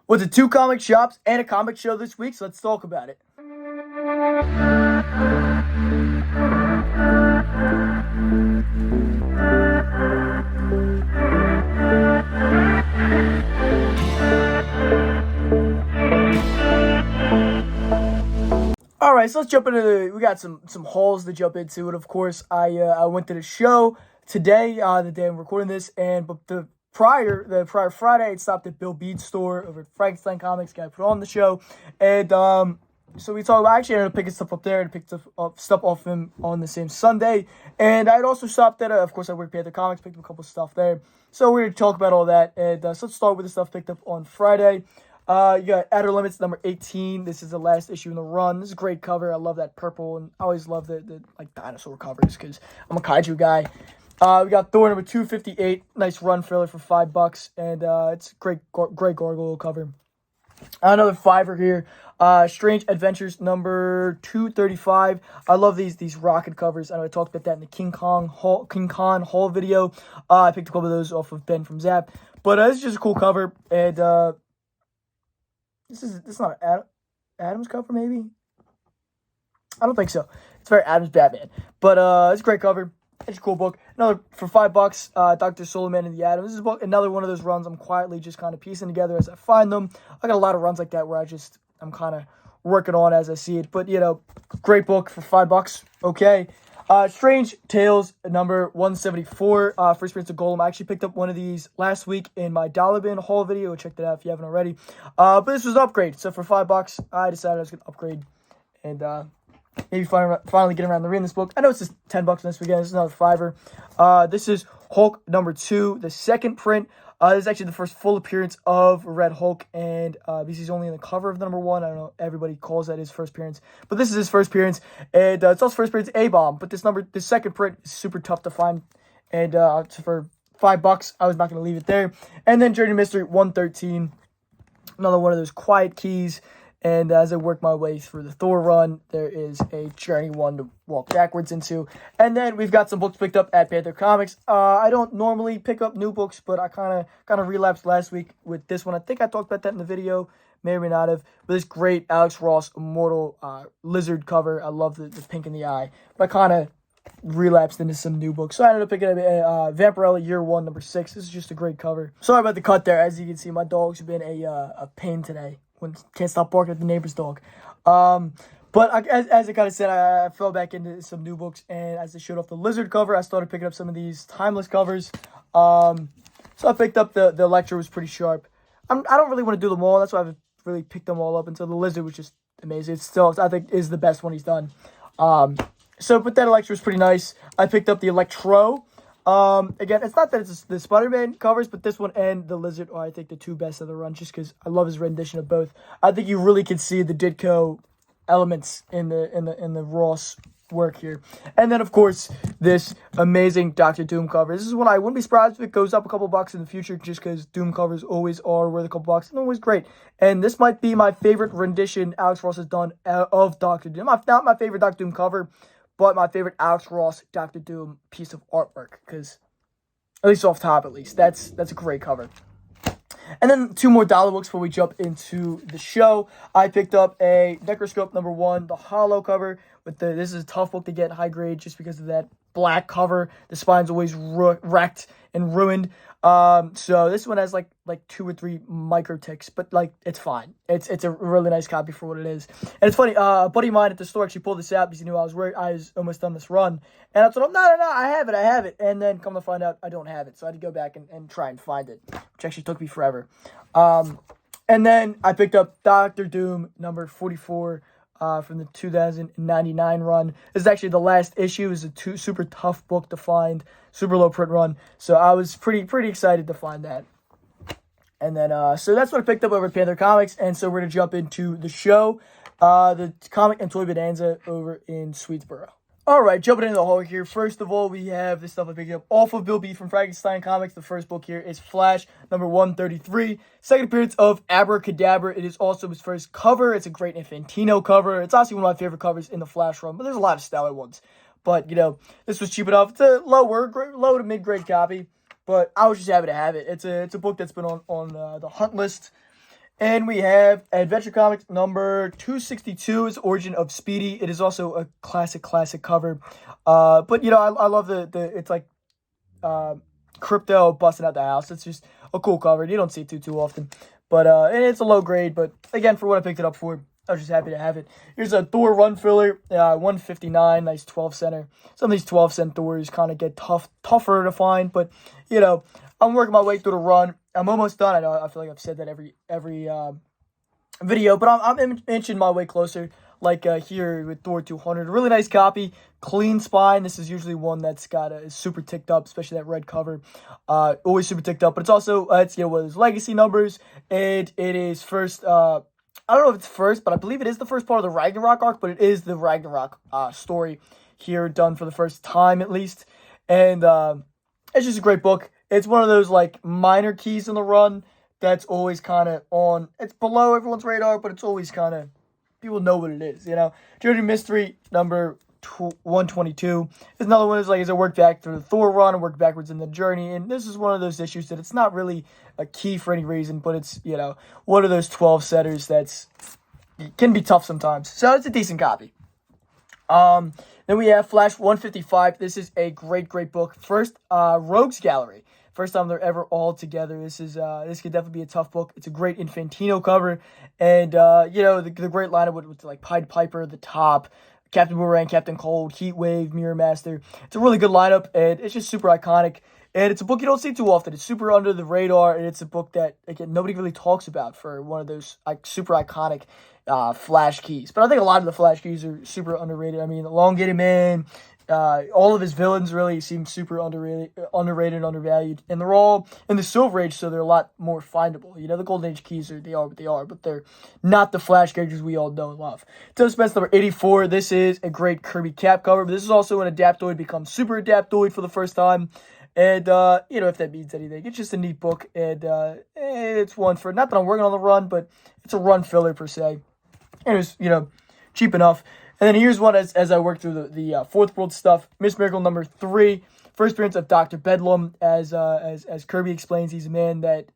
Was it 2 comic shops and a comic show this week? So let's talk about it. Alright, so let's jump into we got some hauls to jump into. And of course, I went to the show today, the day I'm recording this, but the prior Friday, I stopped at Bill Bede's store over at Frankenstein Comics, got put on the show, and so we talked about, I actually ended up picking stuff up there and picked stuff off him on the same Sunday, and I'd also stopped at, of course, I worked at the comics, picked up a couple stuff there, so we're going to talk about all that, and so let's start with the stuff picked up on Friday. You got Outer Limits number 18. This is the last issue in the run. This is a great cover. I love that purple, and I always love the like dinosaur covers because I'm a kaiju guy. We got Thor number 258. Nice run filler for $5, and it's a great gargoyle cover. Another $5 here. Strange Adventures number 235. I love these rocket covers. I know I talked about that in the King Kong haul video. I picked a couple of those off of Ben from Zap, but this is just a cool cover, and this is not an Adams cover, maybe? I don't think so. It's very Adams Batman. But it's a great cover. It's a cool book. Another for $5, Dr. Solomon and the Atom. This is another one of those runs I'm quietly just kind of piecing together as I find them. I got a lot of runs like that where I'm kind of working on as I see it. But, great book for $5. Okay. Strange Tales number 174, First Appearance of Golem. I actually picked up one of these last week in my Dollar Bin haul video. Check that out if you haven't already. But this was an upgrade. So for $5, I decided I was going to upgrade and maybe finally get around to reading this book. I know it's just $10 this weekend. This is another $5. This is Hulk number 2, the second print. This is actually the first full appearance of Red Hulk, and because he's only in the cover of the number 1. I don't know, everybody calls that his first appearance, but this is his first appearance, and it's also first appearance A-Bomb, but this second print is super tough to find, and for $5, I was not going to leave it there. And then Journey Mystery 113, another one of those quiet keys. And as I work my way through the Thor run, there is a Journey 1 to walk backwards into. And then we've got some books picked up at Panther Comics. I don't normally pick up new books, but I kind of relapsed last week with this one. I think I talked about that in the video, may or may not have. But this great Alex Ross Immortal Lizard cover. I love the pink in the eye. But I kind of relapsed into some new books. So I ended up picking up Vampirella Year 1 number 6. This is just a great cover. Sorry about the cut there. As you can see, my dog's been a pain today. Can't stop barking at the neighbor's dog. But as I kind of said, I fell back into some new books, and as I showed off the Lizard cover, I started picking up some of these timeless covers. So I picked up the Electro, was pretty sharp. I don't really want to do them all. That's why I haven't really picked them all up until the Lizard was just amazing. It still, I think, is the best one he's done. But that Electro was pretty nice. I picked up the Electro. Again, it's not that it's the Spider-Man covers, but this one and the Lizard are, I think, the two best of the run, just because I love his rendition of both. I think you really can see the Ditko elements in the Ross work here. And then, of course, this amazing Doctor Doom cover. This is one I wouldn't be surprised if it goes up a couple bucks in the future, just because Doom covers always are worth a couple bucks, and always great. And this might be my favorite rendition Alex Ross has done of Doctor Doom. Not my favorite Doctor Doom cover, but my favorite Alex Ross Doctor Doom piece of artwork, because, at least off top, that's a great cover. And then 2 more dollar books before we jump into the show. I picked up a Necroscope number 1, the Hollow cover. This is a tough book to get high grade just because of that black cover. The spine's always wrecked and ruined. So this one has like 2 or 3 micro ticks, but it's fine. It's a really nice copy for what it is. And it's funny, a buddy of mine at the store actually pulled this out because he knew I was almost done this run. And I told him, no, I have it. And then come to find out I don't have it. So I had to go back and try and find it, which actually took me forever. And then I picked up Doctor Doom number 44, from the 2099 run. This is actually the last issue. It's a super tough book to find, super low print run. So I was pretty excited to find that. And then, so that's what I picked up over at Panther Comics. And so we're going to jump into the show, the comic and toy bonanza over in Swedesboro. All right, jumping into the haul here. First of all, we have this stuff I picked up off of Bill Bede from Frankenstein Comics. The first book here is Flash, number 133. Second appearance of Abracadabra. It is also his first cover. It's a great Infantino cover. It's honestly one of my favorite covers in the Flash run, but there's a lot of stellar ones. But, this was cheap enough. It's a low to mid-grade copy, but I was just happy to have it. It's a book that's been on the hunt list, And we have Adventure Comics number 262 is Origin of Speedy. It is also a classic cover. But, I love it's like crypto busting out the house. It's just a cool cover. You don't see it too often. But and it's a low grade. But, again, for what I picked it up for, I was just happy to have it. Here's a Thor run filler, 159, nice 12 center. Some of these 12 cent Thors kind of get tougher to find. But, I'm working my way through the run. I'm almost done. I feel like I've said that every video, but I'm inching my way closer. Like here with Thor 200, really nice copy, clean spine. This is usually one that's got is super ticked up, especially that red cover. Always super ticked up, but it's also it's one of those legacy numbers, and it is first. I don't know if it's first, but I believe it is the first part of the Ragnarok arc. But it is the Ragnarok story here done for the first time at least, and it's just a great book. It's one of those, like, minor keys in the run that's always kind of on. It's below everyone's radar, but it's always kind of, people know what it is, Journey Mystery, number 122. Is another one that's, like, as I work back through the Thor run and work backwards in the journey, and this is one of those issues that it's not really a key for any reason, but it's, one of those 12 setters that's, it can be tough sometimes. So it's a decent copy. Then we have Flash 155. This is a great book. First, Rogues Gallery. First time they're ever all together. This could definitely be a tough book. It's a great Infantino cover, and the great lineup with like Pied Piper, the Top, Captain Boomerang, Captain Cold, Heat Wave, Mirror Master. It's a really good lineup, and it's just super iconic. And it's a book you don't see too often. It's super under the radar, and it's a book that, again, nobody really talks about for one of those like super iconic Flash keys. But I think a lot of the Flash keys are super underrated. I mean, Elongated Man, all of his villains really seem super underrated, undervalued. And they're all in the Silver Age, so they're a lot more findable. The Golden Age keys they are what they are, but they're not the Flash characters we all know and love. Tim Spence number 84. This is a great Kirby Cap cover, but this is also an Adaptoid becomes Super Adaptoid for the first time. And, if that means anything, it's just a neat book. And it's one for, not that I'm working on the run, but it's a run filler per se. And it was, cheap enough. And then here's one as I work through the Fourth World stuff. Miss Miracle number 3. First appearance of Dr. Bedlam. As Kirby explains, he's a man that,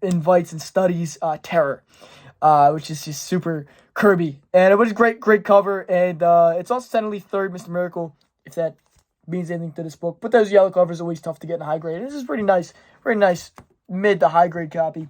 invites and studies terror. Which is just super Kirby. And it was a great cover. And it's also technically third Mr. Miracle, if that means anything to this book. But those yellow covers are always tough to get in high grade. And this is pretty nice, very nice mid to high grade copy.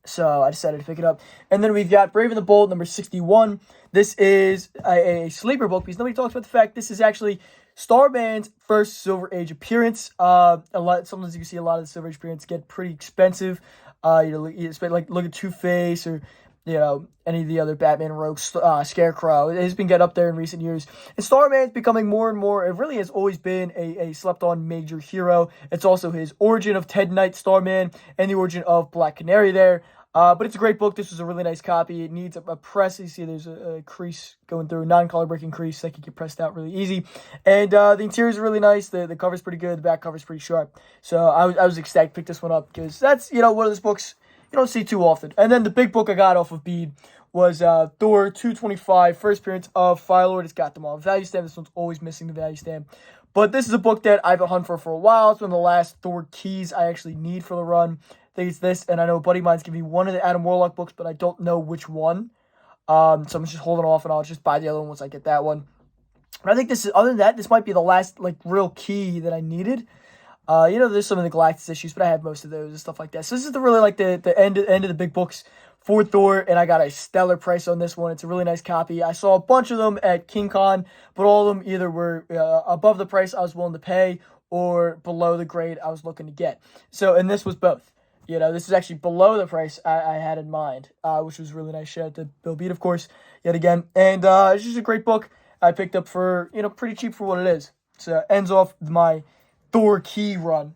So I decided to pick it up. And then we've got Brave and the Bold, number 61. This is a sleeper book because nobody talks about the fact this is actually Starman's first Silver Age appearance. Sometimes you can see a lot of the Silver Age appearances get pretty expensive. Look at Two-Face or any of the other Batman rogues, Scarecrow. It has been get up there in recent years. And Starman's becoming more and more, it really has always been a slept-on major hero. It's also his origin of Ted Knight Starman and the origin of Black Canary there. But it's a great book. This was a really nice copy. It needs a press. You see there's a crease going through, non-color breaking crease that can get pressed out really easy. And the interior is really nice. The cover's pretty good. The back cover's pretty sharp. So I was ecstatic to pick this one up because that's, one of those books you don't see too often. And then the big book I got off of Bede was Thor 225, first appearance of Fire Lord. It's got them all. Value stamp. This one's always missing the value stamp. But this is a book that I've been hunting for a while. It's one of the last Thor keys I actually need for the run. I think it's this, and I know a buddy of mine's giving me one of the Adam Warlock books, but I don't know which one. So I'm just holding off, and I'll just buy the other one once I get that one. But I think this is, other than that, this might be the last, real key that I needed. There's some of the Galactus issues, but I have most of those and stuff like that. So this is the end of the big books for Thor, and I got a stellar price on this one. It's a really nice copy. I saw a bunch of them at King Con, but all of them either were above the price I was willing to pay or below the grade I was looking to get. So, and this was both. This is actually below the price I had in mind, which was really nice. Shout out to Bill Bede, of course, yet again. And it's just a great book I picked up for, pretty cheap for what it is. So it ends off my Thor key run.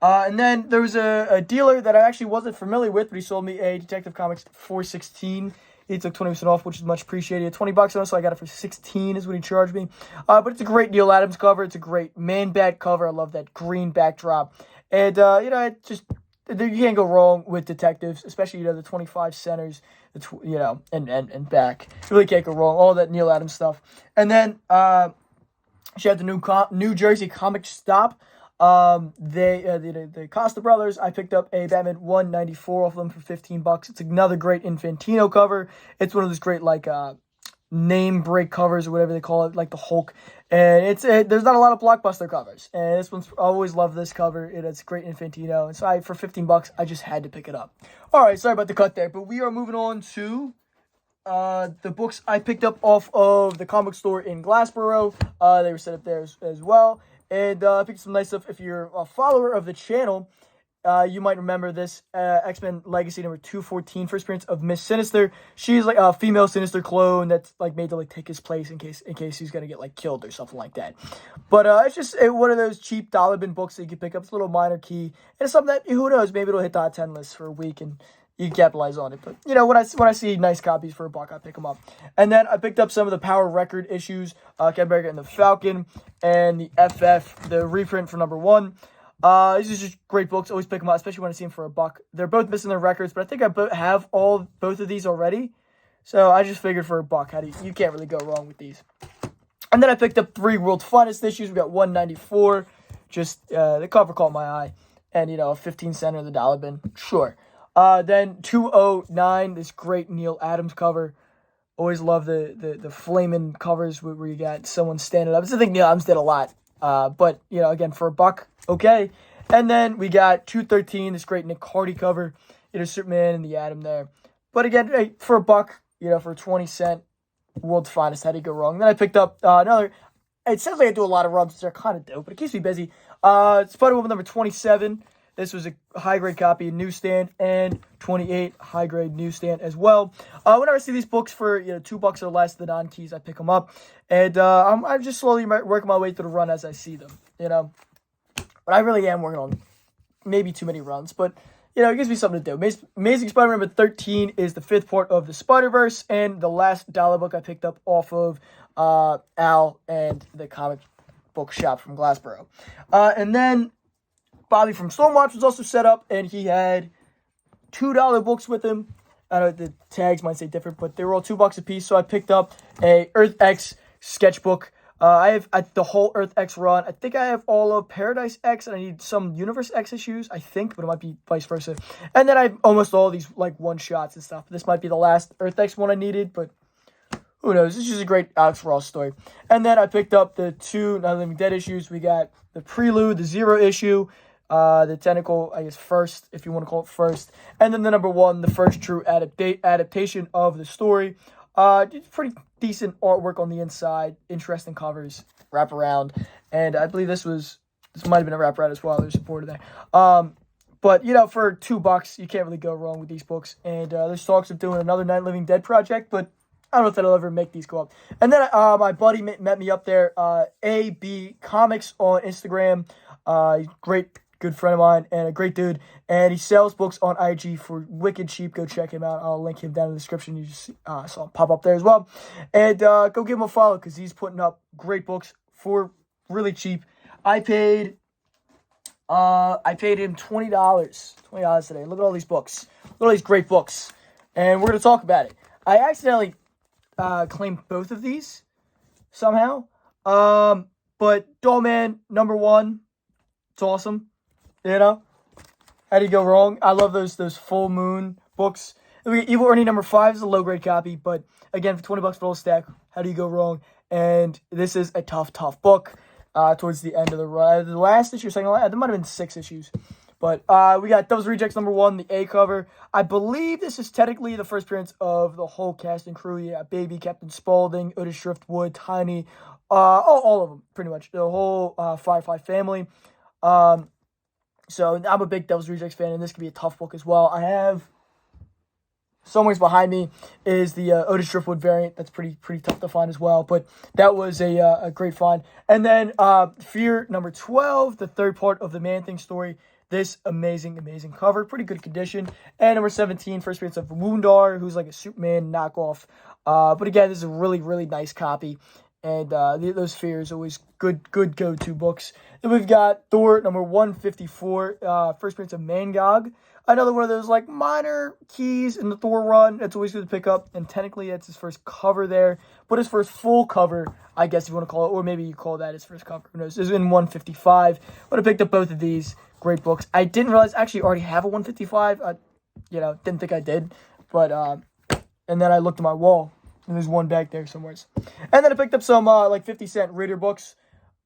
And then there was a dealer that I actually wasn't familiar with, but he sold me a Detective Comics 416. He took 20% off, which is much appreciated. $20 on it, so I got it for $16 is what he charged me. But it's a great Neil Adams cover. It's a great Man-Bat cover. I love that green backdrop. And, it just... You can't go wrong with detectives, especially, the 25 centers, and back. You really can't go wrong. All that Neil Adams stuff. And then, she had the New Jersey Comic Stop. The Costa brothers, I picked up a Batman 194 off them for $15. It's another great Infantino cover. It's one of those great, like, name break covers or whatever they call it, like the Hulk. And there's not a lot of blockbuster covers. And this one's, I always love this cover. It's great Infantino. And so for $15, I just had to pick it up. All right, sorry about the cut there, but we are moving on to the books I picked up off of the comic store in Glassboro. They were set up there as well. And I picked some nice stuff. If you're a follower of the channel, you might remember this X-Men Legacy number 214, first appearance of Miss Sinister. She's like a female Sinister clone that's like made to like take his place in case he's gonna get like killed or something like that. But it's just one of those cheap dollar bin books that you can pick up. It's a little minor key, and it's something that who knows, maybe it'll hit the hot 10 list for a week and you can capitalize on it. But you know, when I see nice copies for $1, I pick them up. And then I picked up some of the Power Record issues, Captain America and the Falcon, and the FF, the reprint for number 1. These are just great books. Always pick them up, especially when I see them for $1. They're both missing their records, but I think I have both of these already. So I just figured for $1, you can't really go wrong with these. And then I picked up 3 World's Finest issues. We got 194. Just the cover caught my eye, and you know, a 15-center in the dollar bin, sure. Then 209, this great Neil Adams cover. Always love the flaming covers where you got someone standing up. I think Neil Adams did a lot. But, you know, again, for $1, okay. And then we got 213, this great Nick Hardy cover. You know, Superman and the Atom there. But again, hey, for $1, you know, for 20 cent, World's Finest, how do you go wrong? Then I picked up another, it sounds like I do a lot of runs, they're kind of dope, but it keeps me busy. Spider-Woman number 27. This was a high-grade copy in newsstand, and 28 high-grade newsstand as well. Whenever I see these books for $2 or less, the non-keys, I pick them up. And I'm just slowly working my way through the run as I see them, you know. But I really am working on maybe too many runs, but, you know, it gives me something to do. Amazing Spider-Man number 13 is the 5th part of the Spider-Verse, and the last dollar book I picked up off of Al and the comic book shop from Glassboro. And then Bobby from Stormwatch was also set up, and he had $2 books with him. I know the tags might say different, but they were all $2 a piece. So I picked up a Earth X sketchbook. I have the whole Earth X run. I think I have all of Paradise X, and I need some Universe X issues, I think, but it might be vice versa. And then I have almost all these like one-shots and stuff. This might be the last Earth X one I needed, but who knows? This is a great Alex Ross story. And then I picked up the 2 Not Living Dead issues. We got the Prelude, the 0 issue, the Tentacle, I guess, first, if you want to call it first. And then the number 1, the first true adaptation of the story. Pretty decent artwork on the inside, interesting covers, wraparound, and I believe this might have been a wraparound as well. There's support there. But, you know, for $2, you can't really go wrong with these books. And there's talks of doing another Night Living Dead project, but I don't know if that'll ever make these go up. And then my buddy met me up there, AB Comics on Instagram. Great good friend of mine and a great dude, and he sells books on IG for wicked cheap. Go check him out. I'll link him down in the description. You just saw him pop up there as well, and go give him a follow because he's putting up great books for really cheap. I paid him $20 today. Look at all these books. Look at all these great books, and we're gonna talk about it. I accidentally claimed both of these somehow, but Dollman number 1, it's awesome. You know, how do you go wrong? I love those full moon books. Evil Ernie number 5 is a low grade copy, but again, for $20 for the whole stack, how do you go wrong? And this is a tough book. Towards the end of the run, the last issue, second last, there might have been 6 issues, but we got Devil's Rejects number 1, the A cover. I believe this is technically the first appearance of the whole cast and crew. Yeah, Baby, Captain Spaulding, Otis Driftwood, Tiny, all of them pretty much, the whole Firefly family. So I'm a big Devil's Rejects fan, and this could be a tough book as well. I have somewhere behind me is the Otis Driftwood variant. That's pretty tough to find as well, but that was a great find. And then Fear number 12, the 3rd part of the Man-Thing story. This amazing cover, pretty good condition. And number 17, first appearance of Woundar, who's like a Superman knockoff. But again, this is a really nice copy. And those Fears always good go-to books. Then we've got Thor number 154, first appearance of Mangog. Another one of those like minor keys in the Thor run. It's always good to pick up. And technically it's his first cover there. But his first full cover, I guess if you want to call it. Or maybe you call that his first cover. Who knows? This is in 155. But I picked up both of these great books. I didn't realize I actually already have a 155. Didn't think I did. But, and then I looked at my wall. And there's one back there somewhere. And then I picked up some, 50-cent reader books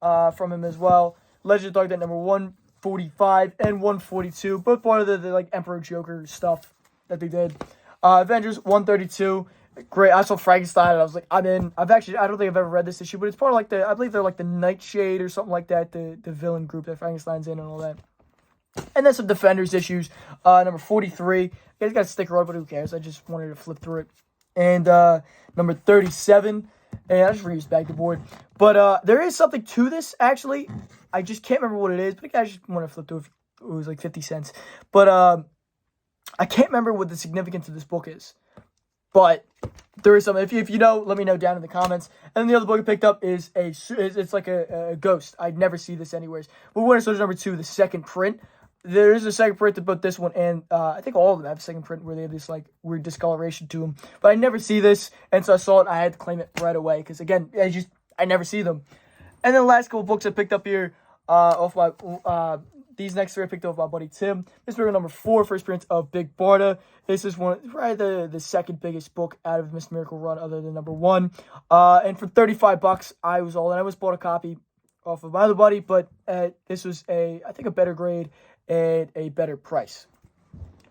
from him as well. Legend of Dark Knight number 145 and 142. Both part of the like, Emperor Joker stuff that they did. Avengers 132. Great. I saw Frankenstein and I was like, I'm in. I don't think I've ever read this issue, but it's part of like I believe they're like the Nightshade or something like that. The villain group that Frankenstein's in and all that. And then some Defenders issues. Number 43. You guys got a sticker on, but who cares? I just wanted to flip through it. And number 37, and I just reused back the board. But there is something to this, actually. I just can't remember what it is, but I just want to flip through it. It was like 50 cents. But I can't remember what the significance of this book is. But there is something. If you know, let me know down in the comments. And then the other book I picked up is it's like a ghost. I'd never see this anywhere. But Winter Soldier number 2, the second print. There is a second print to both this one and I think all of them have a second print where they have this like weird discoloration to them. But I never see this, and so I saw it and I had to claim it right away because again, I never see them. And then the last couple books I picked up here off my these next three I picked up off my buddy Tim. This is number 4, first appearance of Big Barda. This is probably the second biggest book out of Miss Miracle run other than number 1. And for $35 I was all in. I almost bought a copy off of my other buddy, but this was I think a better grade and a better price.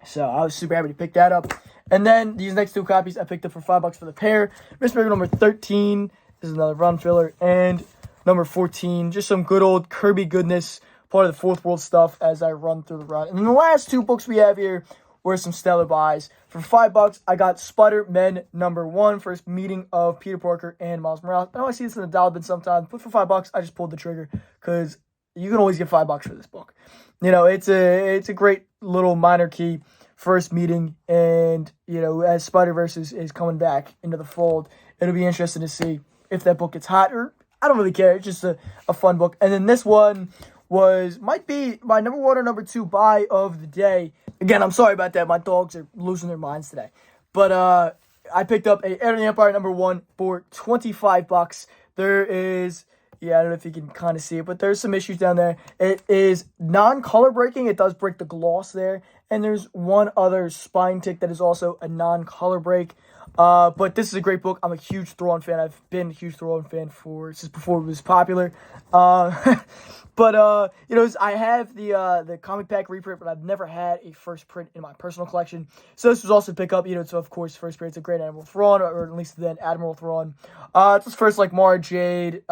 So I was super happy to pick that up. And then these next 2 copies I picked up for $5 for the pair. Miss Miracle number 13. This is another run filler. And number 14. Just some good old Kirby goodness. Part of the Fourth World stuff as I run through the run. And then the last 2 books we have here were some stellar buys. For $5, I got Spider-Man number 1. First meeting of Peter Parker and Miles Morales. I know I see this in the dollar bin sometimes. But for $5, I just pulled the trigger. Because you can always get $5 for this book. You know, it's a great little minor key first meeting, and you know, as Spider-Verse is coming back into the fold, it'll be interesting to see if that book gets hot, or I don't really care. It's just a fun book. And then this one might be my number 1 or number 2 buy of the day. Again, I'm sorry about that. My dogs are losing their minds today. But I picked up a Heir to the Empire number 1 for $25. There is. Yeah, I don't know if you can kind of see it, but there's some issues down there. It is non-color breaking. It does break the gloss there. And there's one other spine tick that is also a non-color break. But this is a great book. I'm a huge Thrawn fan. I've been a huge Thrawn fan since before it was popular. But I have the comic pack reprint, but I've never had a first print in my personal collection. So this was also pick up, so of course, first print's a Great Admiral Thrawn, or at least then Admiral Thrawn. It's his first, like, Mara Jade,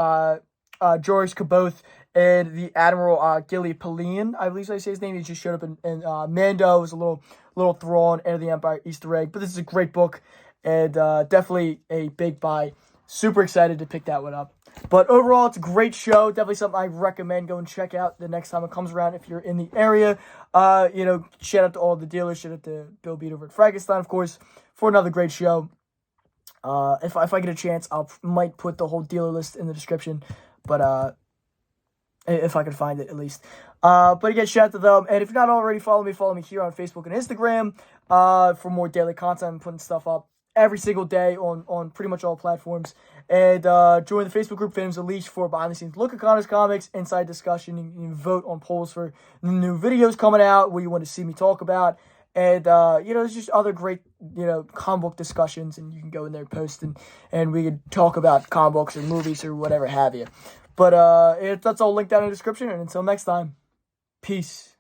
George Caboth, and the Admiral Gilly Pelian, I believe I say his name. He just showed up in Mando. It was a little Thrawn, Heir of the Empire Easter egg. But this is a great book, and definitely a big buy. Super excited to pick that one up. But overall, it's a great show. Definitely something I recommend go and check out the next time it comes around if you're in the area. Shout out to all the dealers. Shout out to Bill Beat over at Frankenstein, of course, for another great show. If I get a chance, might put the whole dealer list in the description. But if I can find it, at least. But again, shout out to them. And if you're not already following me here on Facebook and Instagram for more daily content. I'm putting stuff up every single day on pretty much all platforms. And join the Facebook group Fandoms Unleashed for behind-the-scenes look at comics, inside discussion. You can vote on polls for the new videos coming out, what you want to see me talk about. And, there's just other great, comic book discussions, and you can go in there and post, and we could talk about comic books or movies or whatever have you. But that's all linked down in the description, and until next time, peace.